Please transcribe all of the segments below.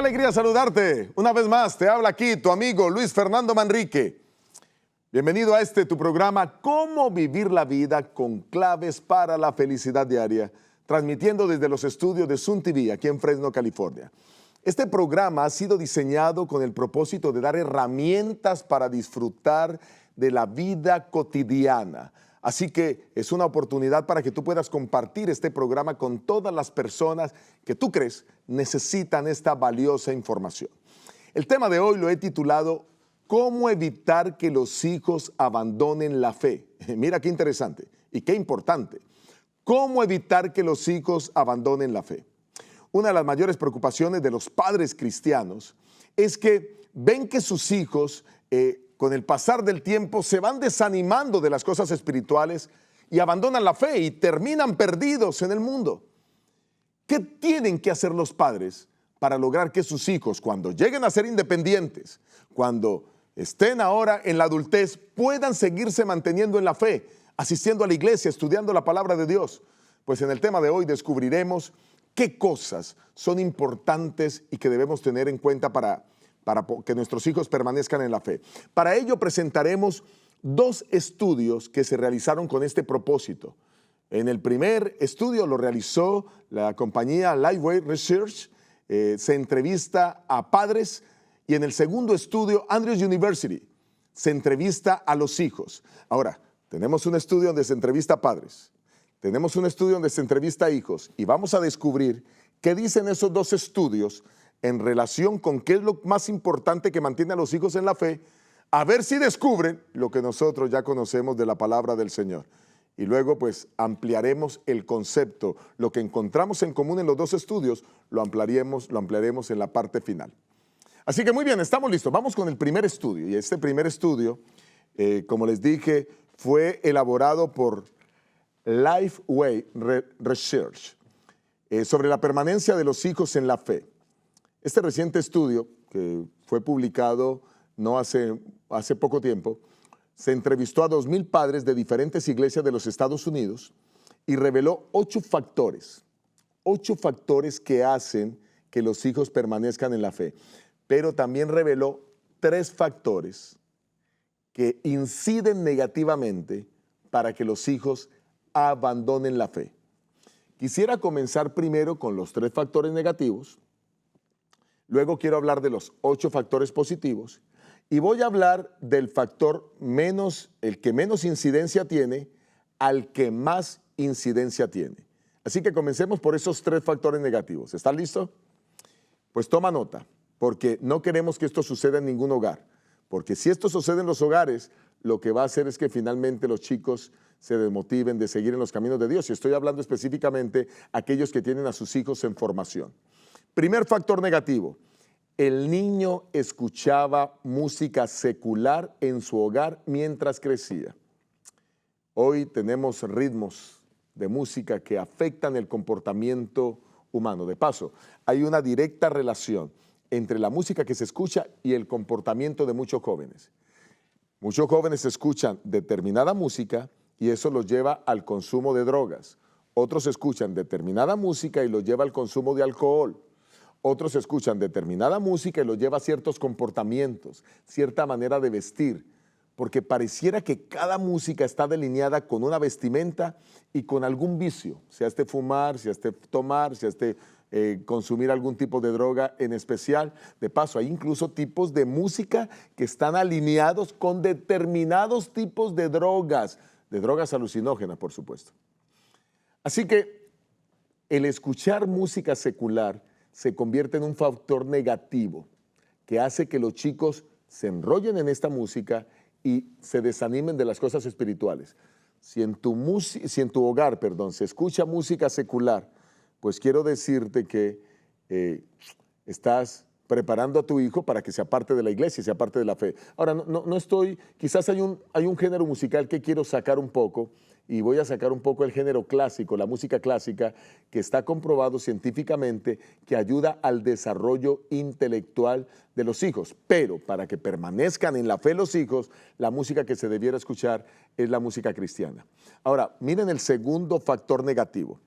alegría saludarte. Una vez más, te habla aquí tu amigo Luis Fernando Manrique. Bienvenido a tu programa, Cómo vivir la vida con claves para la felicidad diaria, transmitiendo desde los estudios de Sun TV, aquí en Fresno, California. Este programa ha sido diseñado con el propósito de dar herramientas para disfrutar de la vida cotidiana. Así que es una oportunidad para que tú puedas compartir este programa con todas las personas que tú crees necesitan esta valiosa información. El tema de hoy lo he titulado ¿Cómo evitar que los hijos abandonen la fe? Mira qué interesante y qué importante. ¿Cómo evitar que los hijos abandonen la fe? Una de las mayores preocupaciones de los padres cristianos es que ven que sus hijos con el pasar del tiempo se van desanimando de las cosas espirituales y abandonan la fe y terminan perdidos en el mundo. ¿Qué tienen que hacer los padres para lograr que sus hijos, cuando lleguen a ser independientes, cuando estén ahora en la adultez, puedan seguirse manteniendo en la fe, asistiendo a la iglesia, estudiando la palabra de Dios? Pues en el tema de hoy descubriremos qué cosas son importantes y que debemos tener en cuenta para que nuestros hijos permanezcan en la fe. Para ello presentaremos dos estudios que se realizaron con este propósito. En el primer estudio lo realizó la compañía Lifeway Research, se entrevista a padres, y en el segundo estudio Andrews University se entrevista a los hijos. Ahora, tenemos un estudio donde se entrevista a padres, tenemos un estudio donde se entrevista a hijos y vamos a descubrir qué dicen esos dos estudios en relación con qué es lo más importante que mantiene a los hijos en la fe, a ver si descubren lo que nosotros ya conocemos de la palabra del Señor. Y luego pues ampliaremos el concepto, lo que encontramos en común en los dos estudios, lo ampliaremos en la parte final. Así que muy bien, estamos listos. Vamos con el primer estudio. Y este primer estudio, como les dije, fue elaborado por Lifeway Research sobre la permanencia de los hijos en la fe. Este reciente estudio, que fue publicado no hace poco tiempo, se entrevistó a 2,000 padres de diferentes iglesias de los Estados Unidos y reveló 8 factores que hacen que los hijos permanezcan en la fe. Pero también reveló 3 factores que inciden negativamente para que los hijos abandonen la fe. Quisiera comenzar primero con los 3 factores negativos. Luego quiero hablar de los 8 factores positivos y voy a hablar del factor el que menos incidencia tiene, al que más incidencia tiene. Así que comencemos por esos 3 factores negativos. ¿Están listos? Pues toma nota, porque no queremos que esto suceda en ningún hogar. Porque si esto sucede en los hogares, lo que va a hacer es que finalmente los chicos se desmotiven de seguir en los caminos de Dios. Y estoy hablando específicamente a aquellos que tienen a sus hijos en formación. Primer factor negativo, el niño escuchaba música secular en su hogar mientras crecía. Hoy tenemos ritmos de música que afectan el comportamiento humano. De paso, hay una directa relación entre la música que se escucha y el comportamiento de muchos jóvenes. Muchos jóvenes escuchan determinada música y eso los lleva al consumo de drogas. Otros escuchan determinada música y los lleva al consumo de alcohol. Otros escuchan determinada música y los lleva a ciertos comportamientos, cierta manera de vestir, porque pareciera que cada música está delineada con una vestimenta y con algún vicio, sea fumar, sea tomar, sea consumir algún tipo de droga en especial. De paso, hay incluso tipos de música que están alineados con determinados tipos de drogas alucinógenas, por supuesto. Así que el escuchar música secular se convierte en un factor negativo que hace que los chicos se enrollen en esta música y se desanimen de las cosas espirituales. Si en tu hogar, se escucha música secular, pues quiero decirte que estás preparando a tu hijo para que sea parte de la iglesia, sea parte de la fe. Ahora, quizás hay un género musical que quiero sacar un poco, y voy a sacar un poco el género clásico, la música clásica, que está comprobado científicamente que ayuda al desarrollo intelectual de los hijos. Pero para que permanezcan en la fe los hijos, la música que se debiera escuchar es la música cristiana. Ahora, miren el segundo factor negativo.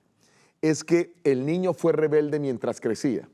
Es que el niño fue rebelde mientras crecía.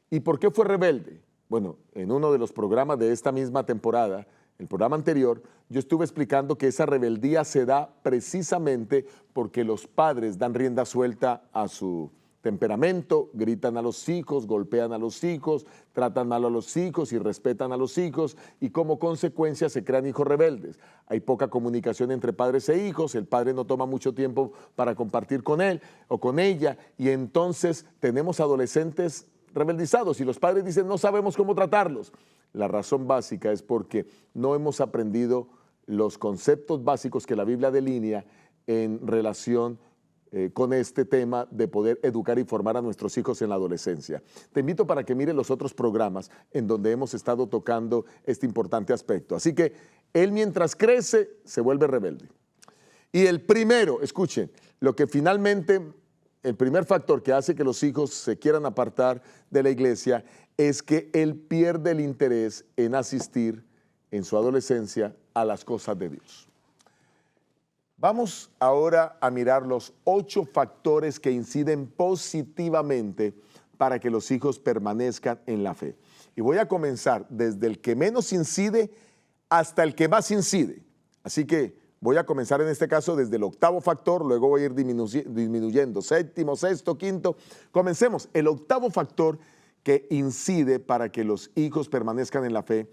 ¿Y por qué fue rebelde? Bueno, en uno de los programas de esta misma temporada, el programa anterior, yo estuve explicando que esa rebeldía se da precisamente porque los padres dan rienda suelta a su temperamento, gritan a los hijos, golpean a los hijos, tratan mal a los hijos y respetan a los hijos, y como consecuencia se crean hijos rebeldes. Hay poca comunicación entre padres e hijos, el padre no toma mucho tiempo para compartir con él o con ella, y entonces tenemos adolescentes rebeldizados y los padres dicen no sabemos cómo tratarlos. La razón básica es porque no hemos aprendido los conceptos básicos que la Biblia delinea en relación con este tema de poder educar y formar a nuestros hijos en la adolescencia. Te invito para que mires los otros programas en donde hemos estado tocando este importante aspecto. Así que él mientras crece se vuelve rebelde. Y el primero, escuchen, lo que finalmente, el primer factor que hace que los hijos se quieran apartar de la iglesia es que él pierde el interés en asistir en su adolescencia a las cosas de Dios. Vamos ahora a mirar los 8 factores que inciden positivamente para que los hijos permanezcan en la fe. Y voy a comenzar desde el que menos incide hasta el que más incide. Así que voy a comenzar en este caso desde el 8º factor, luego voy a ir disminuyendo, 7º, 6º, 5º. Comencemos. El 8º factor que incide para que los hijos permanezcan en la fe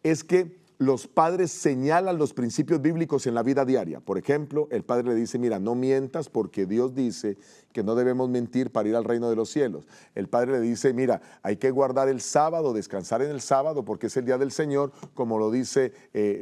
es que los padres señalan los principios bíblicos en la vida diaria. Por ejemplo, el padre le dice, mira, no mientas porque Dios dice que no debemos mentir para ir al reino de los cielos. El padre le dice, mira, hay que guardar el sábado, descansar en el sábado porque es el día del Señor, como lo dice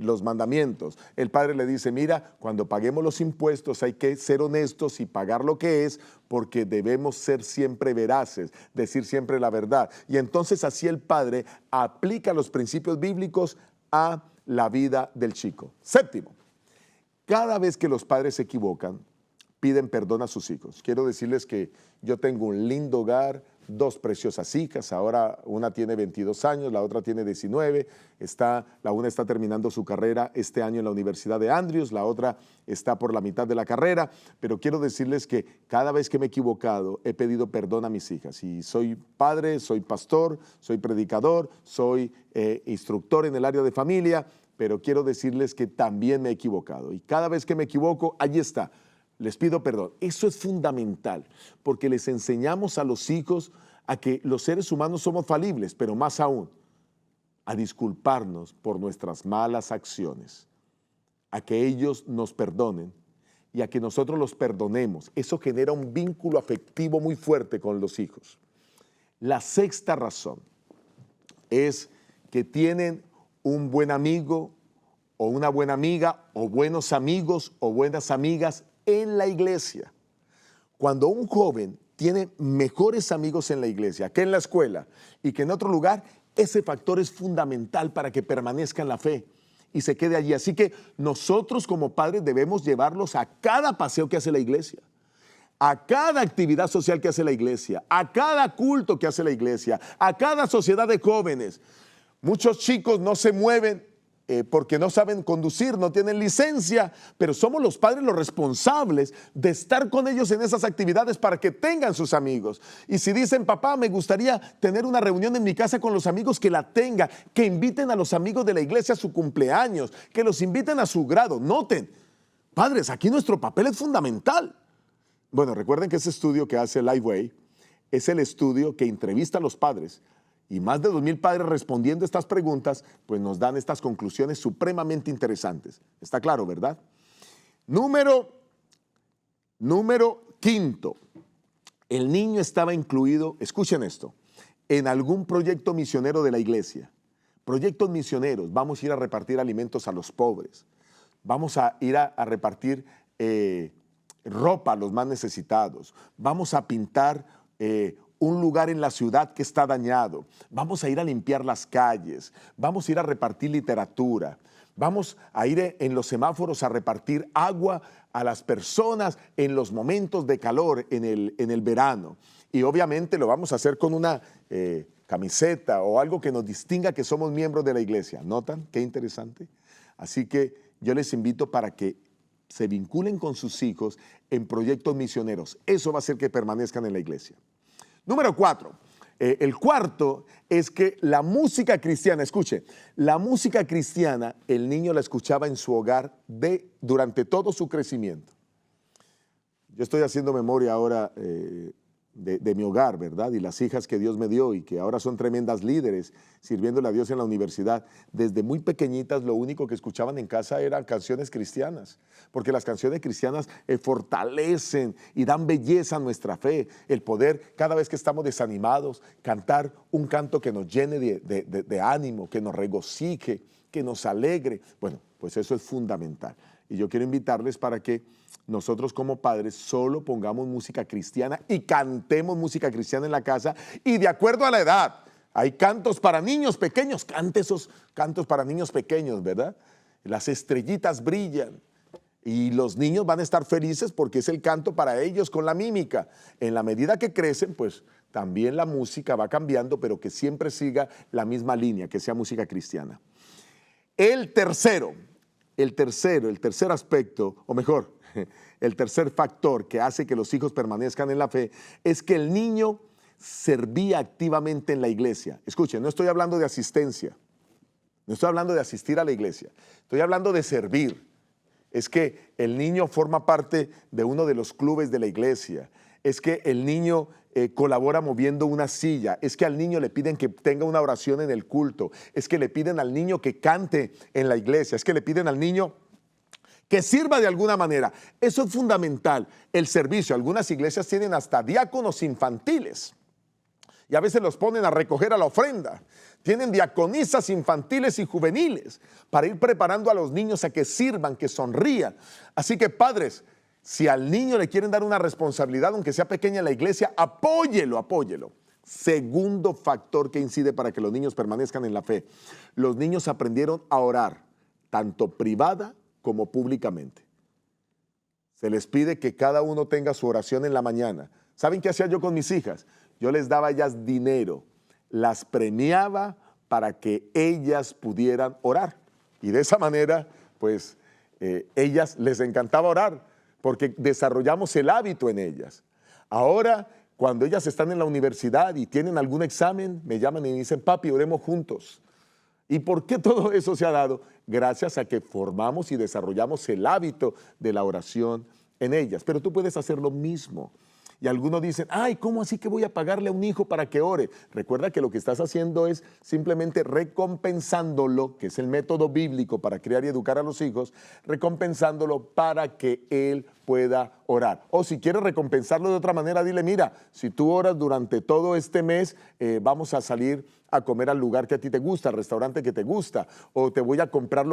los mandamientos. El padre le dice, mira, cuando paguemos los impuestos hay que ser honestos y pagar lo que es, porque debemos ser siempre veraces, decir siempre la verdad. Y entonces así el padre aplica los principios bíblicos a la vida del chico. 7º, cada vez que los padres se equivocan, piden perdón a sus hijos. Quiero decirles que yo tengo un lindo hogar, 2 preciosas hijas, ahora una tiene 22 años, la otra tiene 19, la una está terminando su carrera este año en la Universidad de Andrews, la otra está por la mitad de la carrera, pero quiero decirles que cada vez que me he equivocado he pedido perdón a mis hijas, y soy padre, soy pastor, soy predicador, soy instructor en el área de familia, pero quiero decirles que también me he equivocado, y cada vez que me equivoco, allí está. Les pido perdón. Eso es fundamental porque les enseñamos a los hijos a que los seres humanos somos falibles, pero más aún, a disculparnos por nuestras malas acciones, a que ellos nos perdonen y a que nosotros los perdonemos. Eso genera un vínculo afectivo muy fuerte con los hijos. La 6ª razón es que tienen un buen amigo o una buena amiga o buenos amigos o buenas amigas en la iglesia. Cuando un joven tiene mejores amigos en la iglesia que en la escuela y que en otro lugar, ese factor es fundamental para que permanezca en la fe y se quede allí. Así que nosotros como padres debemos llevarlos a cada paseo que hace la iglesia, a cada actividad social que hace la iglesia, a cada culto que hace la iglesia, a cada sociedad de jóvenes. Muchos chicos no se mueven porque no saben conducir, no tienen licencia, pero somos los padres los responsables de estar con ellos en esas actividades para que tengan sus amigos. Y si dicen, papá, me gustaría tener una reunión en mi casa con los amigos, que la tenga, que inviten a los amigos de la iglesia a su cumpleaños, que los inviten a su grado. Noten, padres, aquí nuestro papel es fundamental. Bueno, recuerden que ese estudio que hace Lifeway es el estudio que entrevista a los padres. Y más de 2,000 padres respondiendo estas preguntas, pues nos dan estas conclusiones supremamente interesantes. Está claro, ¿verdad? Número 5. El niño estaba incluido, escuchen esto, en algún proyecto misionero de la iglesia. Proyectos misioneros, vamos a ir a repartir alimentos a los pobres. Vamos a ir a repartir ropa a los más necesitados. Vamos a pintar un lugar en la ciudad que está dañado. Vamos a ir a limpiar las calles. Vamos a ir a repartir literatura. Vamos a ir en los semáforos a repartir agua a las personas en los momentos de calor en el verano. Y obviamente lo vamos a hacer con una camiseta o algo que nos distinga que somos miembros de la iglesia. ¿Notan? Qué interesante. Así que yo les invito para que se vinculen con sus hijos en proyectos misioneros. Eso va a hacer que permanezcan en la iglesia. Número 4, El cuarto es que la música cristiana, escuche, la música cristiana el niño la escuchaba en su hogar durante todo su crecimiento. Yo estoy haciendo memoria ahora de mi hogar, ¿verdad? Y las hijas que Dios me dio y que ahora son tremendas líderes sirviéndole a Dios en la universidad. Desde muy pequeñitas lo único que escuchaban en casa eran canciones cristianas, porque las canciones cristianas fortalecen y dan belleza a nuestra fe. El poder, cada vez que estamos desanimados, cantar un canto que nos llene de ánimo, que nos regocije, que nos alegre. Bueno, pues eso es fundamental. Y yo quiero invitarles para que nosotros como padres solo pongamos música cristiana y cantemos música cristiana en la casa, y de acuerdo a la edad. Hay cantos para niños pequeños, cante esos cantos para niños pequeños, ¿verdad? Las estrellitas brillan y los niños van a estar felices porque es el canto para ellos con la mímica. En la medida que crecen, pues también la música va cambiando, pero que siempre siga la misma línea, que sea música cristiana. El tercer aspecto, o mejor, el tercer factor que hace que los hijos permanezcan en la fe es que el niño servía activamente en la iglesia. Escuchen, no estoy hablando de asistencia, no estoy hablando de asistir a la iglesia, estoy hablando de servir. Es que el niño forma parte de uno de los clubes de la iglesia, es que el niño colabora moviendo una silla, es que al niño le piden que tenga una oración en el culto, es que le piden al niño que cante en la iglesia, es que le piden al niño que sirva de alguna manera. Eso es fundamental, el servicio. Algunas iglesias tienen hasta diáconos infantiles y a veces los ponen a recoger a la ofrenda. Tienen diaconisas infantiles y juveniles para ir preparando a los niños a que sirvan, que sonrían. Así que padres, si al niño le quieren dar una responsabilidad, aunque sea pequeña en la iglesia, apóyelo, apóyelo. Segundo factor que incide para que los niños permanezcan en la fe. Los niños aprendieron a orar, tanto privada como públicamente. Se les pide que cada uno tenga su oración en la mañana. ¿Saben qué hacía yo con mis hijas? Yo les daba a ellas dinero, las premiaba para que ellas pudieran orar. Y de esa manera, pues, ellas les encantaba orar, porque desarrollamos el hábito en ellas. Ahora, cuando ellas están en la universidad y tienen algún examen, me llaman y me dicen, papi, oremos juntos. ¿Y por qué todo eso se ha dado? Gracias a que formamos y desarrollamos el hábito de la oración en ellas. Pero tú puedes hacer lo mismo. Y algunos dicen, ay, ¿cómo así que voy a pagarle a un hijo para que ore? Recuerda que lo que estás haciendo es simplemente recompensándolo, que es el método bíblico para criar y educar a los hijos, recompensándolo para que él pueda orar. O si quieres recompensarlo de otra manera, dile, mira, si tú oras durante todo este mes, vamos a salir a comer al lugar que a ti te gusta, al restaurante que te gusta, o te voy a comprar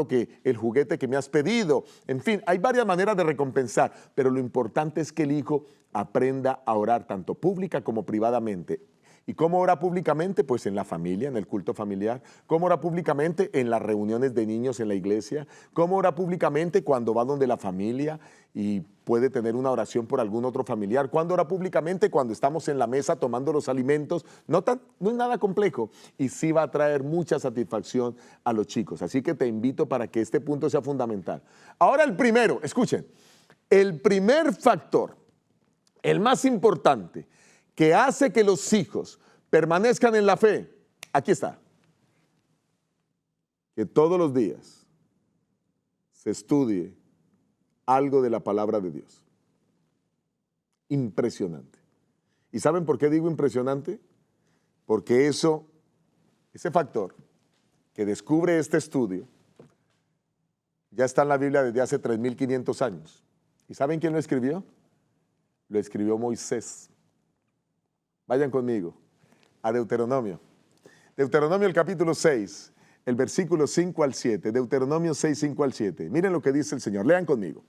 el juguete que me has pedido. En fin, hay varias maneras de recompensar, pero lo importante es que el hijo aprenda a orar tanto pública como privadamente. ¿Y cómo ora públicamente? Pues en la familia, en el culto familiar. ¿Cómo ora públicamente? En las reuniones de niños en la iglesia. ¿Cómo ora públicamente? Cuando va donde la familia y puede tener una oración por algún otro familiar. ¿Cuándo ora públicamente? Cuando estamos en la mesa tomando los alimentos. No es nada complejo y sí va a traer mucha satisfacción a los chicos. Así que te invito para que este punto sea fundamental. Ahora el primero, escuchen, el primer factor, el más importante, que hace que los hijos permanezcan en la fe, aquí está. Que todos los días se estudie algo de la palabra de Dios. Impresionante. ¿Y saben por qué digo impresionante? Porque ese factor que descubre este estudio ya está en la Biblia desde hace 3.500 años. ¿Y saben quién lo escribió? Lo escribió Moisés. Vayan conmigo a Deuteronomio. Deuteronomio el capítulo 6, el versículo 5 al 7. Deuteronomio 6, 5 al 7. Miren lo que dice el Señor. Lean conmigo.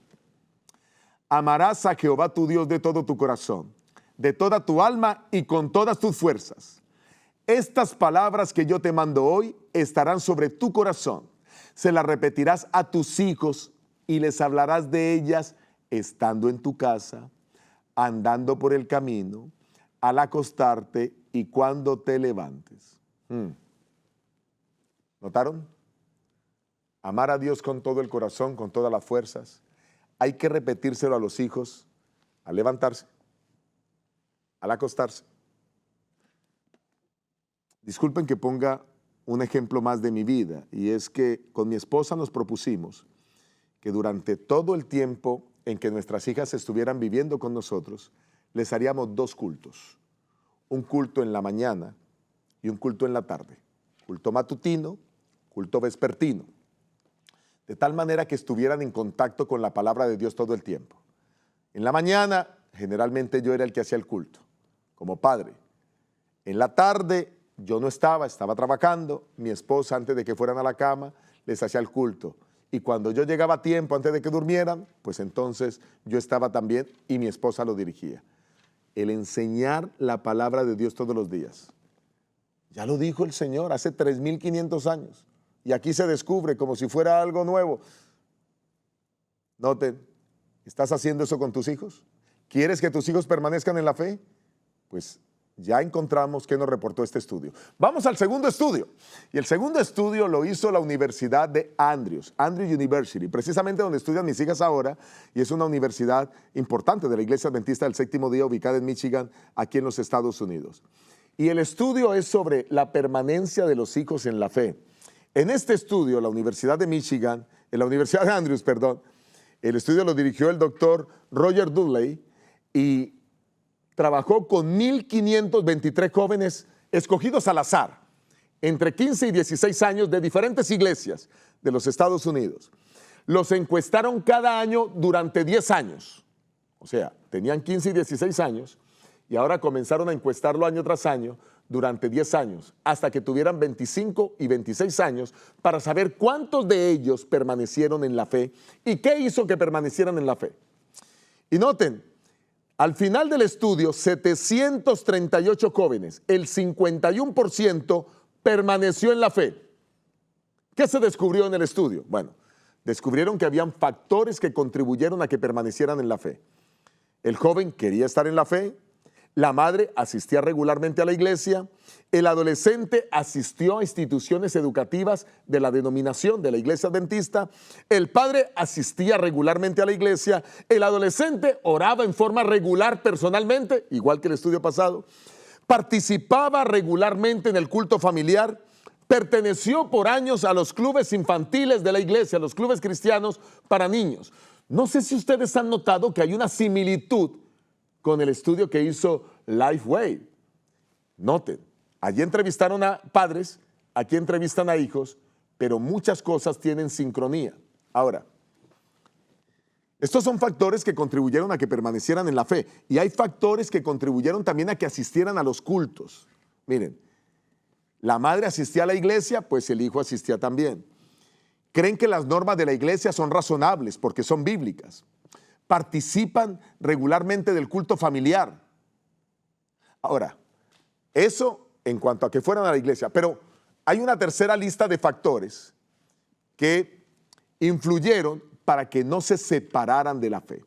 Amarás a Jehová tu Dios de todo tu corazón, de toda tu alma y con todas tus fuerzas. Estas palabras que yo te mando hoy estarán sobre tu corazón. Se las repetirás a tus hijos y les hablarás de ellas estando en tu casa, andando por el camino, al acostarte y cuando te levantes. ¿Notaron? Amar a Dios con todo el corazón, con todas las fuerzas. Hay que repetírselo a los hijos al levantarse, al acostarse, Disculpen que ponga un ejemplo más de mi vida, y es que con mi esposa nos propusimos que durante todo el tiempo en que nuestras hijas estuvieran viviendo con nosotros, les haríamos 2 cultos. Un culto en la mañana y un culto en la tarde. Culto matutino, culto vespertino. De tal manera que estuvieran en contacto con la palabra de Dios todo el tiempo. En la mañana, generalmente yo era el que hacía el culto, como padre. En la tarde, yo no estaba trabajando. Mi esposa, antes de que fueran a la cama, les hacía el culto. Y cuando yo llegaba a tiempo, antes de que durmieran, pues entonces yo estaba también y mi esposa lo dirigía. El enseñar la palabra de Dios todos los días. Ya lo dijo el Señor hace 3,500 años. Y aquí se descubre como si fuera algo nuevo. Noten, ¿estás haciendo eso con tus hijos? ¿Quieres que tus hijos permanezcan en la fe? Pues ya encontramos qué nos reportó este estudio. Vamos al segundo estudio. Y el segundo estudio lo hizo la Universidad de Andrews University, precisamente donde estudian mis hijas ahora, y es una universidad importante de la Iglesia Adventista del Séptimo Día, ubicada en Michigan, aquí en los Estados Unidos. Y el estudio es sobre la permanencia de los hijos en la fe. En este estudio, la Universidad de Michigan, en la Universidad de Andrews, perdón, el estudio lo dirigió el doctor Roger Dudley y trabajó con 1,523 jóvenes escogidos al azar, entre 15 y 16 años, de diferentes iglesias de los Estados Unidos. Los encuestaron cada año durante 10 años. O sea, tenían 15 y 16 años y ahora comenzaron a encuestarlo año tras año durante 10 años, hasta que tuvieran 25 y 26 años, para saber cuántos de ellos permanecieron en la fe y qué hizo que permanecieran en la fe. Y noten, al final del estudio, 738 jóvenes, el 51% permaneció en la fe. ¿Qué se descubrió en el estudio? Bueno, descubrieron que habían factores que contribuyeron a que permanecieran en la fe. El joven quería estar en la fe, la madre asistía regularmente a la iglesia, el adolescente asistió a instituciones educativas de la denominación de la Iglesia Adventista, el padre asistía regularmente a la iglesia, el adolescente oraba en forma regular personalmente, igual que el estudio pasado, participaba regularmente en el culto familiar, perteneció por años a los clubes infantiles de la iglesia, a los clubes cristianos para niños. No sé si ustedes han notado que hay una similitud con el estudio que hizo Lifeway. Noten, allí entrevistaron a padres, aquí entrevistan a hijos, pero muchas cosas tienen sincronía. Ahora, estos son factores que contribuyeron a que permanecieran en la fe, y hay factores que contribuyeron también a que asistieran a los cultos. Miren, la madre asistía a la iglesia, pues el hijo asistía también. Creen que las normas de la iglesia son razonables porque son bíblicas. Participan regularmente del culto familiar. Ahora, eso en cuanto a que fueran a la iglesia, pero hay una tercera lista de factores que influyeron para que no se separaran de la fe.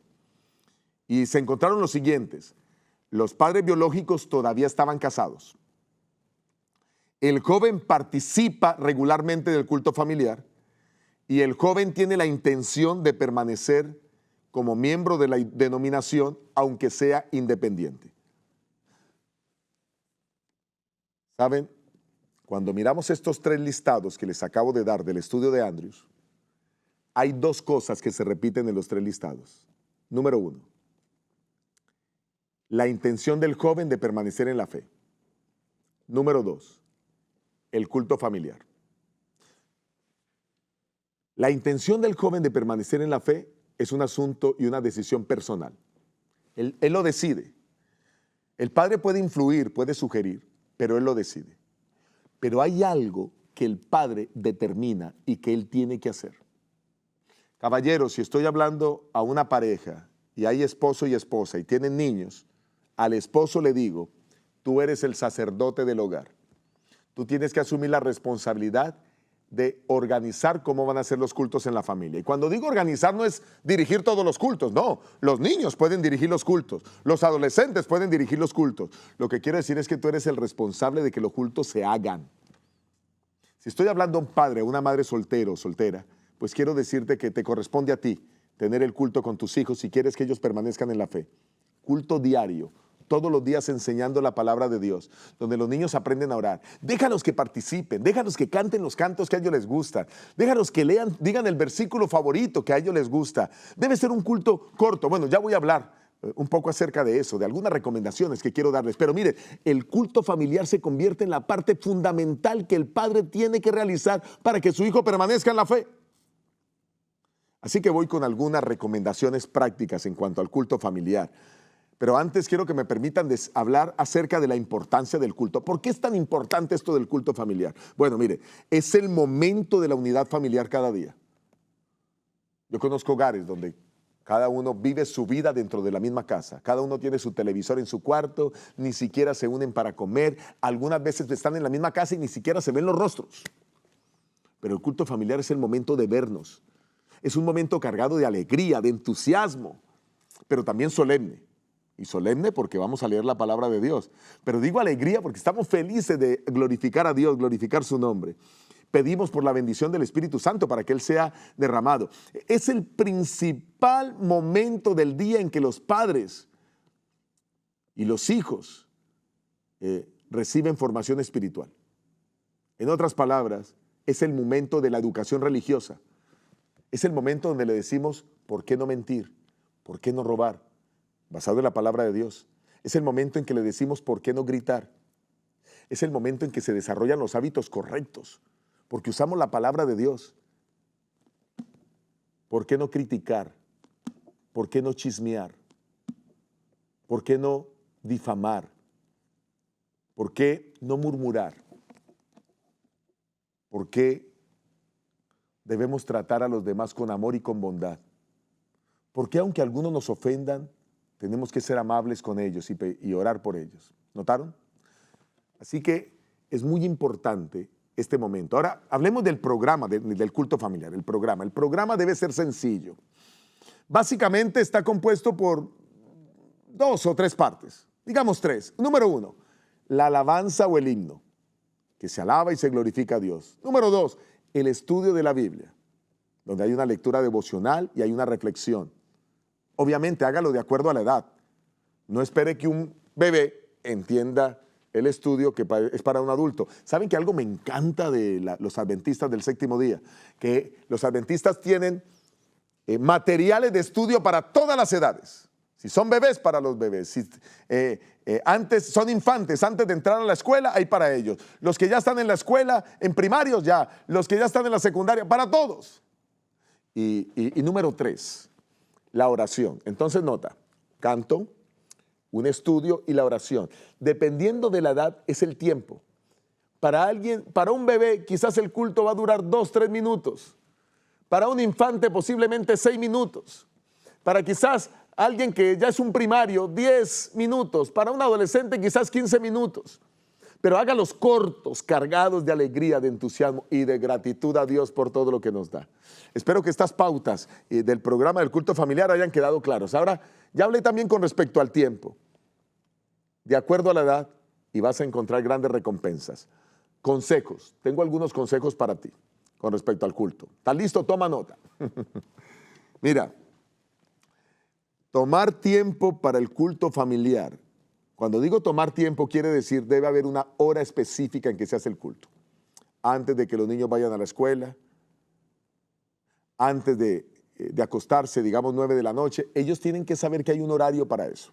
Y se encontraron los siguientes: los padres biológicos todavía estaban casados, el joven participa regularmente del culto familiar y el joven tiene la intención de permanecer como miembro de la denominación, aunque sea independiente. ¿Saben? Cuando miramos estos 3 listados que les acabo de dar del estudio de Andrews, hay 2 cosas que se repiten en los 3 listados. Número 1, la intención del joven de permanecer en la fe. Número 2, el culto familiar. La intención del joven de permanecer en la fe es un asunto y una decisión personal. Él lo decide. El padre puede influir, puede sugerir, pero él lo decide. Pero hay algo que el padre determina y que él tiene que hacer. Caballeros, si estoy hablando a una pareja y hay esposo y esposa y tienen niños, al esposo le digo: tú eres el sacerdote del hogar. Tú tienes que asumir la responsabilidad de organizar cómo van a ser los cultos en la familia. Y cuando digo organizar, no es dirigir todos los cultos, no. Los niños pueden dirigir los cultos, los adolescentes pueden dirigir los cultos. Lo que quiero decir es que tú eres el responsable de que los cultos se hagan. Si estoy hablando a un padre, a una madre soltero o soltera, pues quiero decirte que te corresponde a ti tener el culto con tus hijos si quieres que ellos permanezcan en la fe. Culto diario, todos los días enseñando la palabra de Dios, donde los niños aprenden a orar. Déjalos que participen, déjalos que canten los cantos que a ellos les gustan, déjalos que lean, digan el versículo favorito que a ellos les gusta. Debe ser un culto corto. Bueno, ya voy a hablar un poco acerca de eso, de algunas recomendaciones que quiero darles. Pero mire, el culto familiar se convierte en la parte fundamental que el padre tiene que realizar para que su hijo permanezca en la fe. Así que voy con algunas recomendaciones prácticas en cuanto al culto familiar. Pero antes quiero que me permitan hablar acerca de la importancia del culto. ¿Por qué es tan importante esto del culto familiar? Bueno, mire, es el momento de la unidad familiar cada día. Yo conozco hogares donde cada uno vive su vida dentro de la misma casa. Cada uno tiene su televisor en su cuarto, ni siquiera se unen para comer. Algunas veces están en la misma casa y ni siquiera se ven los rostros. Pero el culto familiar es el momento de vernos. Es un momento cargado de alegría, de entusiasmo, pero también solemne. Y solemne porque vamos a leer la palabra de Dios. Pero digo alegría porque estamos felices de glorificar a Dios, glorificar su nombre. Pedimos por la bendición del Espíritu Santo para que Él sea derramado. Es el principal momento del día en que los padres y los hijos reciben formación espiritual. En otras palabras, es el momento de la educación religiosa. Es el momento donde le decimos, ¿por qué no mentir? ¿Por qué no robar? Basado en la palabra de Dios. Es el momento en que le decimos por qué no gritar. Es el momento en que se desarrollan los hábitos correctos, porque usamos la palabra de Dios. ¿Por qué no criticar? ¿Por qué no chismear? ¿Por qué no difamar? ¿Por qué no murmurar? ¿Por qué debemos tratar a los demás con amor y con bondad? ¿Por qué aunque algunos nos ofendan, tenemos que ser amables con ellos y orar por ellos? ¿Notaron? Así que es muy importante este momento. Ahora, hablemos del programa, del culto familiar. El programa debe ser sencillo. Básicamente está compuesto por 2 o 3 partes. Digamos 3. Número 1, la alabanza o el himno, que se alaba y se glorifica a Dios. Número 2, el estudio de la Biblia, donde hay una lectura devocional y hay una reflexión. Obviamente, hágalo de acuerdo a la edad. No espere que un bebé entienda el estudio que es para un adulto. ¿Saben que algo me encanta de los adventistas del séptimo día? Que los adventistas tienen materiales de estudio para todas las edades. Si son bebés, para los bebés. Si antes son infantes, antes de entrar a la escuela, hay para ellos. Los que ya están en la escuela, en primarios ya. Los que ya están en la secundaria, para todos. Y número 3. La oración. Entonces nota, canto, un estudio y la oración. Dependiendo de la edad es el tiempo. Para un bebé quizás el culto va a durar 2, 3 minutos. Para un infante posiblemente 6 minutos. Para quizás alguien que ya es un primario 10 minutos. Para un adolescente quizás 15 minutos. Pero hágalos cortos, cargados de alegría, de entusiasmo y de gratitud a Dios por todo lo que nos da. Espero que estas pautas del programa del culto familiar hayan quedado claros. Ahora, ya hablé también con respecto al tiempo. De acuerdo a la edad, y vas a encontrar grandes recompensas. Consejos. Tengo algunos consejos para ti con respecto al culto. ¿Estás listo? Toma nota. Mira, tomar tiempo para el culto familiar. Cuando digo tomar tiempo, quiere decir debe haber una hora específica en que se hace el culto. Antes de que los niños vayan a la escuela, antes de acostarse, digamos 9 de la noche, ellos tienen que saber que hay un horario para eso.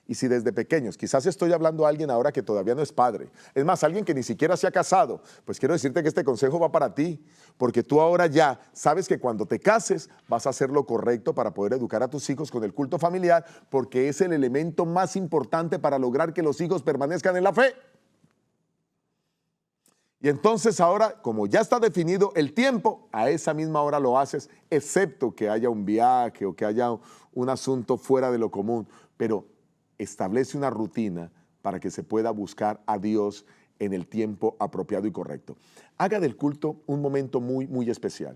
Y si desde pequeños, quizás estoy hablando a alguien ahora que todavía no es padre, es más, alguien que ni siquiera se ha casado, pues quiero decirte que este consejo va para ti, porque tú ahora ya sabes que cuando te cases vas a hacer lo correcto para poder educar a tus hijos con el culto familiar, porque es el elemento más importante para lograr que los hijos permanezcan en la fe. Y entonces ahora, como ya está definido el tiempo, a esa misma hora lo haces, excepto que haya un viaje o que haya un asunto fuera de lo común, pero establece una rutina para que se pueda buscar a Dios en el tiempo apropiado y correcto. Haga del culto un momento muy, muy especial.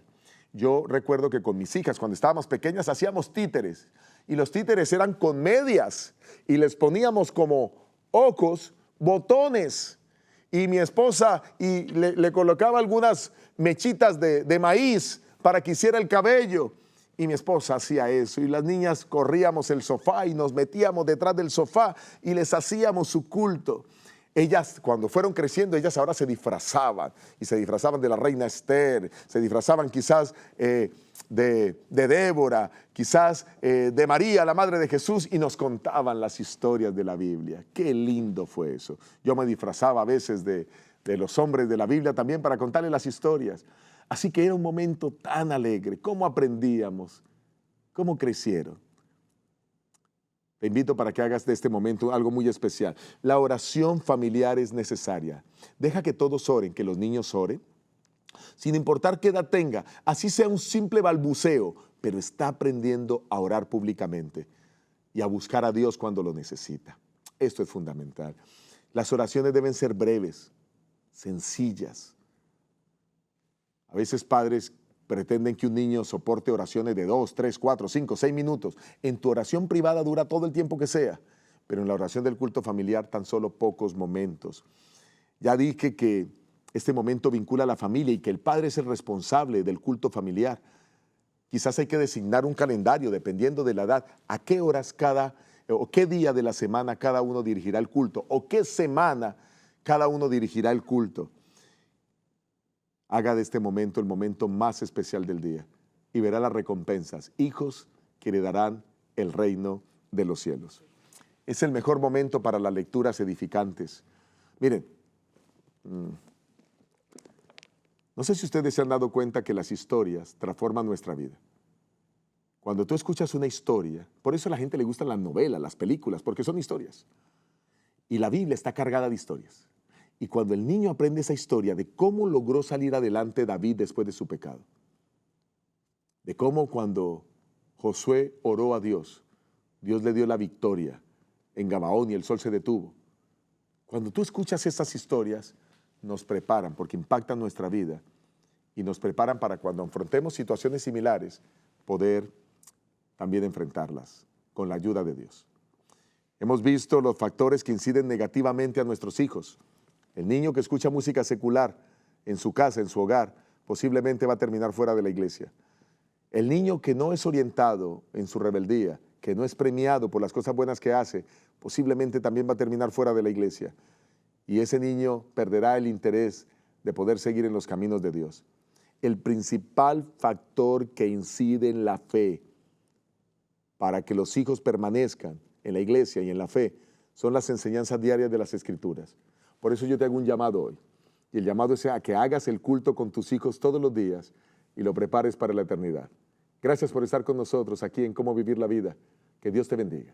Yo recuerdo que con mis hijas, cuando estábamos pequeñas, hacíamos títeres. Y los títeres eran con medias. Y les poníamos como ojos, botones. Y mi esposa le colocaba algunas mechitas de maíz para que hiciera el cabello. Y mi esposa hacía eso, y las niñas corríamos el sofá y nos metíamos detrás del sofá y les hacíamos su culto. Ellas, cuando fueron creciendo, ellas ahora se disfrazaban, y se disfrazaban de la reina Esther, se disfrazaban quizás de Débora, quizás de María, la madre de Jesús, y nos contaban las historias de la Biblia. Qué lindo fue eso. Yo me disfrazaba a veces de los hombres de la Biblia también para contarles las historias. Así que era un momento tan alegre. ¿Cómo aprendíamos? ¿Cómo crecieron? Te invito para que hagas de este momento algo muy especial. La oración familiar es necesaria. Deja que todos oren, que los niños oren, sin importar qué edad tenga, así sea un simple balbuceo, pero está aprendiendo a orar públicamente y a buscar a Dios cuando lo necesita. Esto es fundamental. Las oraciones deben ser breves, sencillas. A veces padres pretenden que un niño soporte oraciones de 2, 3, 4, 5, 6 minutos. En tu oración privada dura todo el tiempo que sea, pero en la oración del culto familiar tan solo pocos momentos. Ya dije que este momento vincula a la familia y que el padre es el responsable del culto familiar. Quizás hay que designar un calendario dependiendo de la edad, a qué horas o qué día de la semana cada uno dirigirá el culto, o qué semana cada uno dirigirá el culto. Haga de este momento el momento más especial del día y verá las recompensas, hijos que heredarán el reino de los cielos. Es el mejor momento para las lecturas edificantes. Miren, no sé si ustedes se han dado cuenta que las historias transforman nuestra vida. Cuando tú escuchas una historia, por eso a la gente le gustan las novelas, las películas, porque son historias. Y la Biblia está cargada de historias. Y cuando el niño aprende esa historia de cómo logró salir adelante David después de su pecado, de cómo cuando Josué oró a Dios, Dios le dio la victoria en Gabaón y el sol se detuvo. Cuando tú escuchas estas historias, nos preparan porque impactan nuestra vida y nos preparan para cuando enfrentemos situaciones similares, poder también enfrentarlas con la ayuda de Dios. Hemos visto los factores que inciden negativamente a nuestros hijos. El niño que escucha música secular en su casa, en su hogar, posiblemente va a terminar fuera de la iglesia. El niño que no es orientado en su rebeldía, que no es premiado por las cosas buenas que hace, posiblemente también va a terminar fuera de la iglesia. Y ese niño perderá el interés de poder seguir en los caminos de Dios. El principal factor que incide en la fe para que los hijos permanezcan en la iglesia y en la fe son las enseñanzas diarias de las Escrituras. Por eso yo te hago un llamado hoy. Y el llamado es a que hagas el culto con tus hijos todos los días y lo prepares para la eternidad. Gracias por estar con nosotros aquí en Cómo Vivir la Vida. Que Dios te bendiga.